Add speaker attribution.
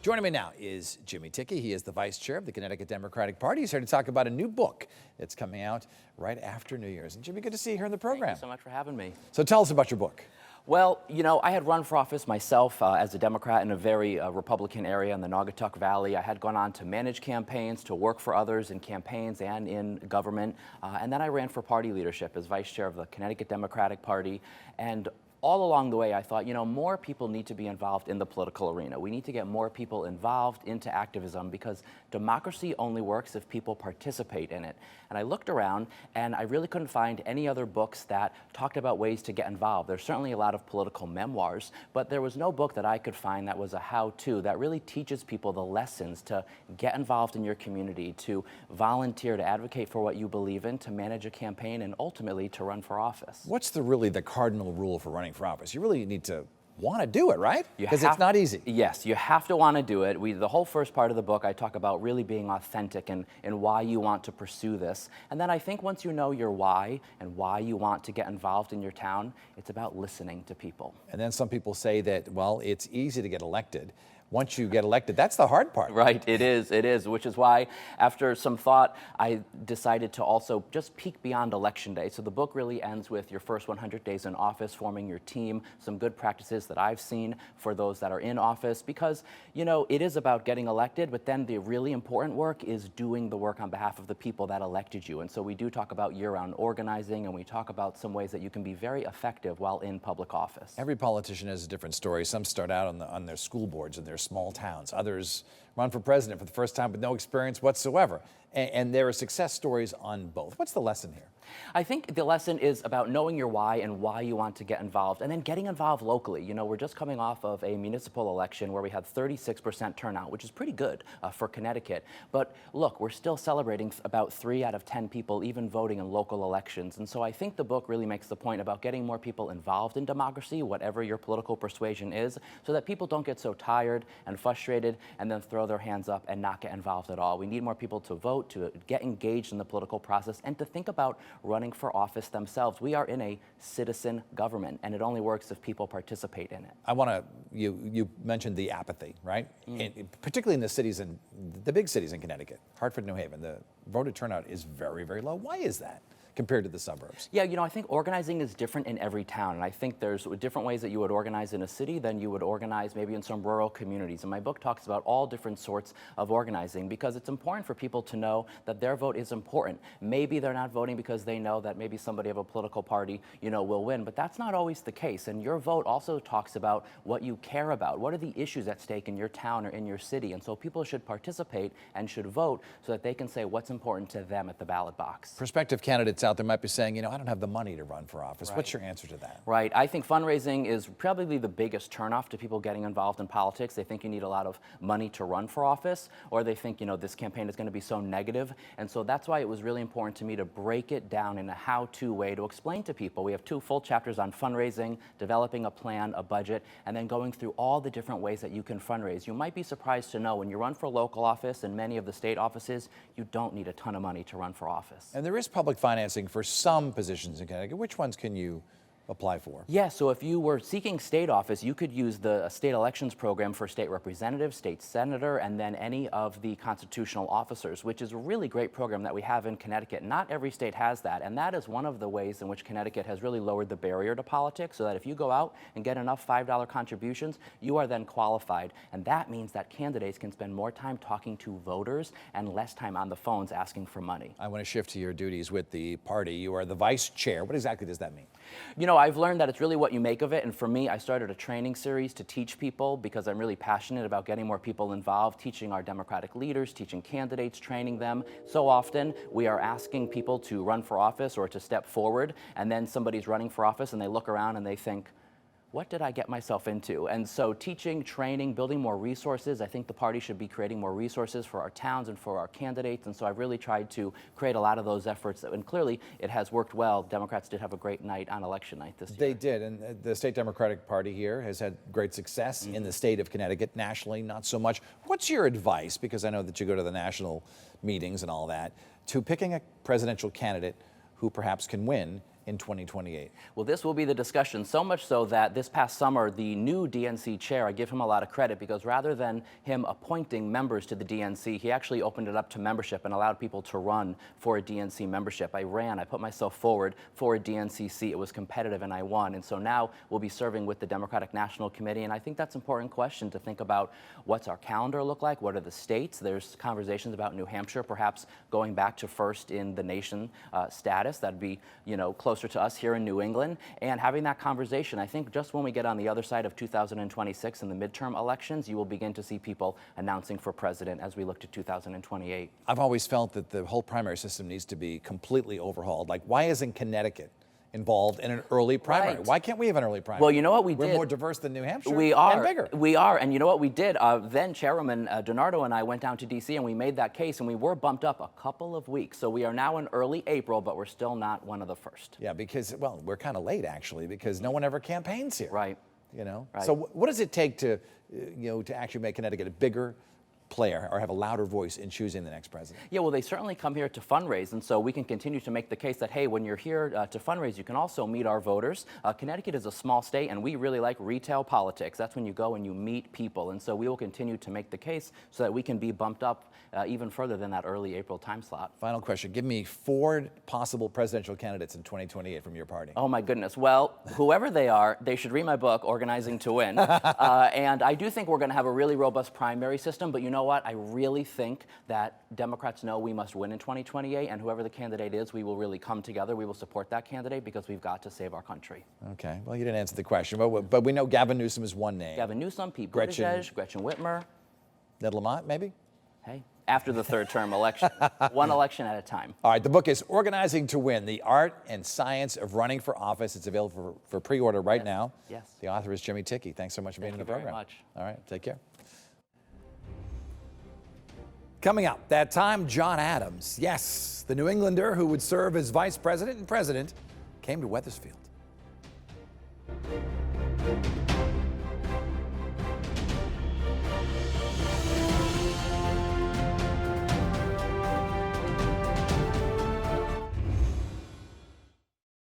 Speaker 1: Joining me now is Jimmy Tickey. He is the vice chair of the Connecticut Democratic Party. He's here to talk about a new book that's coming out right after New Year's. And Jimmy, good to see you here in the program.
Speaker 2: Thank you so much for having me.
Speaker 1: So tell us about your book.
Speaker 2: Well, you know, I had run for office myself as a Democrat in a very Republican area in the Naugatuck Valley. I had gone on to manage campaigns, to work for others in campaigns and in government. And then I ran for party leadership as vice chair of the Connecticut Democratic Party. And all along the way, I thought, you know, more people need to be involved in the political arena. We need to get more people involved into activism because democracy only works if people participate in it. And I looked around and I really couldn't find any other books that talked about ways to get involved. There's certainly a lot of political memoirs, but there was no book that I could find that was a how-to that really teaches people the lessons to get involved in your community, to volunteer, to advocate for what you believe in, to manage a campaign, and ultimately to run for office.
Speaker 1: What's really the cardinal rule for running for office? You really need to want to do it, right? Because it's not easy.
Speaker 2: Yes, you have to want to do it. The whole first part of the book, I talk about really being authentic and why you want to pursue this. And then I think once you know your why and why you want to get involved in your town, it's about listening to people.
Speaker 1: And then some people say that, well, it's easy to get elected. Once you get elected, that's the hard part.
Speaker 2: Right, it is, which is why after some thought, I decided to also just peek beyond election day. So the book really ends with your first 100 days in office, forming your team, some good practices that I've seen for those that are in office, because, you know, it is about getting elected, but then the really important work is doing the work on behalf of the people that elected you. And so we do talk about year-round organizing, and we talk about some ways that you can be very effective while in public office.
Speaker 1: Every politician has a different story. Some start out on their school boards and their small towns. Others run for president for the first time with no experience whatsoever. And there are success stories on both. What's the lesson here?
Speaker 2: I think the lesson is about knowing your why and why you want to get involved, and then getting involved locally. You know, we're just coming off of a municipal election where we had 36% turnout, which is pretty good for Connecticut. But look, we're still celebrating about 3 out of 10 people even voting in local elections. And so I think the book really makes the point about getting more people involved in democracy, whatever your political persuasion is, so that people don't get so tired and frustrated and then throw their hands up and not get involved at all. We need more people to vote, to get engaged in the political process, and to think about running for office themselves. We are in a citizen government, and it only works if people participate in it.
Speaker 1: I want to, you mentioned the apathy, right? Particularly in the cities, and the big cities in Connecticut, Hartford, New Haven, the voter turnout is very, very low. Why is that compared to the suburbs?
Speaker 2: Yeah, you know, I think organizing is different in every town, and I think there's different ways that you would organize in a city than you would organize maybe in some rural communities. And my book talks about all different sorts of organizing because it's important for people to know that their vote is important. Maybe they're not voting because they know that maybe somebody of a political party, you know, will win, but that's not always the case. And your vote also talks about what you care about. What are the issues at stake in your town or in your city? And so people should participate and should vote so that they can say what's important to them at the ballot box.
Speaker 1: Prospective candidates out there might be saying, you know, I don't have the money to run for office.
Speaker 2: Right.
Speaker 1: What's your answer to that?
Speaker 2: Right. I think fundraising is probably the biggest turnoff to people getting involved in politics. They think you need a lot of money to run for office, or they think, you know, this campaign is going to be so negative. And so that's why it was really important to me to break it down in a how-to way to explain to people. We have 2 full chapters on fundraising, developing a plan, a budget, and then going through all the different ways that you can fundraise. You might be surprised to know when you run for local office and many of the state offices, you don't need a ton of money to run for office.
Speaker 1: And there is public financing for some positions in Connecticut. Which ones can you apply for?
Speaker 2: Yeah, so if you were seeking state office, you could use the state elections program for state representative, state senator, and then any of the constitutional officers, which is a really great program that we have in Connecticut. Not every state has that, and that is one of the ways in which Connecticut has really lowered the barrier to politics, so that if you go out and get enough $5 contributions, you are then qualified. And that means that candidates can spend more time talking to voters and less time on the phones asking for money.
Speaker 1: I want to shift to your duties with the party. You are the vice chair. What exactly does that mean?
Speaker 2: You know, I've learned that it's really what you make of it, and for me, I started a training series to teach people because I'm really passionate about getting more people involved, teaching our Democratic leaders, teaching candidates, training them. So often, we are asking people to run for office or to step forward, and then somebody's running for office and they look around and they think, what did I get myself into? And so teaching, training, building more resources. I think the party should be creating more resources for our towns and for our candidates. And so I've really tried to create a lot of those efforts. And clearly, it has worked well. Democrats did have a great night on election night this year.
Speaker 1: They did. And the state Democratic Party here has had great success in the state of Connecticut. Nationally, not so much. What's your advice, because I know that you go to the national meetings and all that, to picking a presidential candidate who perhaps can win in 2028?
Speaker 2: Well, this will be the discussion, so much so that this past summer, the new DNC chair, I give him a lot of credit because rather than him appointing members to the DNC, he actually opened it up to membership and allowed people to run for a DNC membership. I put myself forward for a DNC seat. It was competitive and I won. And so now we'll be serving with the Democratic National Committee. And I think that's an important question to think about. What's our calendar look like? What are the states? There's conversations about New Hampshire, perhaps going back to first in the nation status. That'd be, closer to us here in New England, and having that conversation. I think just when we get on the other side of 2026 in the midterm elections, you will begin to see people announcing for president as we look to 2028.
Speaker 1: I've always felt that the whole primary system needs to be completely overhauled. Like, why isn't Connecticut involved in an early primary?
Speaker 2: Right.
Speaker 1: Why can't we have an early primary?
Speaker 2: Well, you know what we
Speaker 1: We're
Speaker 2: did?
Speaker 1: more diverse than New Hampshire.
Speaker 2: We are.
Speaker 1: And bigger.
Speaker 2: We are. And you know what we did? Then Chairwoman Donardo and I went down to D.C. and we made that case, and we were bumped up a couple of weeks. So we are now in early April, but we're still not one of the first.
Speaker 1: Yeah, because, well, we're kind of late, actually, because no one ever campaigns here.
Speaker 2: Right.
Speaker 1: Right.
Speaker 2: Right.
Speaker 1: So what does it take to, to actually make Connecticut a bigger player or have a louder voice in choosing the next president?
Speaker 2: Yeah, well, they certainly come here to fundraise, and so we can continue to make the case that, hey, when you're here to fundraise, you can also meet our voters. Connecticut is a small state, and we really like retail politics. That's when you go and you meet people, and so we will continue to make the case so that we can be bumped up even further than that early April time slot.
Speaker 1: Final question. Give me 4 possible presidential candidates in 2028 from your party.
Speaker 2: Oh, my goodness. Well, whoever they are, they should read my book, Organizing to Win. And I do think we're going to have a really robust primary system, but you know what? I really think that Democrats know we must win in 2028, and whoever the candidate is, we will really come together. We will support that candidate because we've got to save our country.
Speaker 1: Okay. Well, you didn't answer the question, but we know Gavin Newsom is one name.
Speaker 2: Gavin Newsom, Pete
Speaker 1: Gretchen.
Speaker 2: Buttigieg, Gretchen Whitmer.
Speaker 1: Ned Lamont, maybe?
Speaker 2: Hey, after the third term election. One election at a time.
Speaker 1: All right, the book is Organizing to Win, The Art and Science of Running for Office. It's available for pre-order right now.
Speaker 2: Yes.
Speaker 1: The author is Jimmy Tickey. Thanks so much for being in the program.
Speaker 2: Thank you very much.
Speaker 1: All right, take care. Coming up, that time, John Adams. Yes, the New Englander who would serve as vice president and president came to Wethersfield.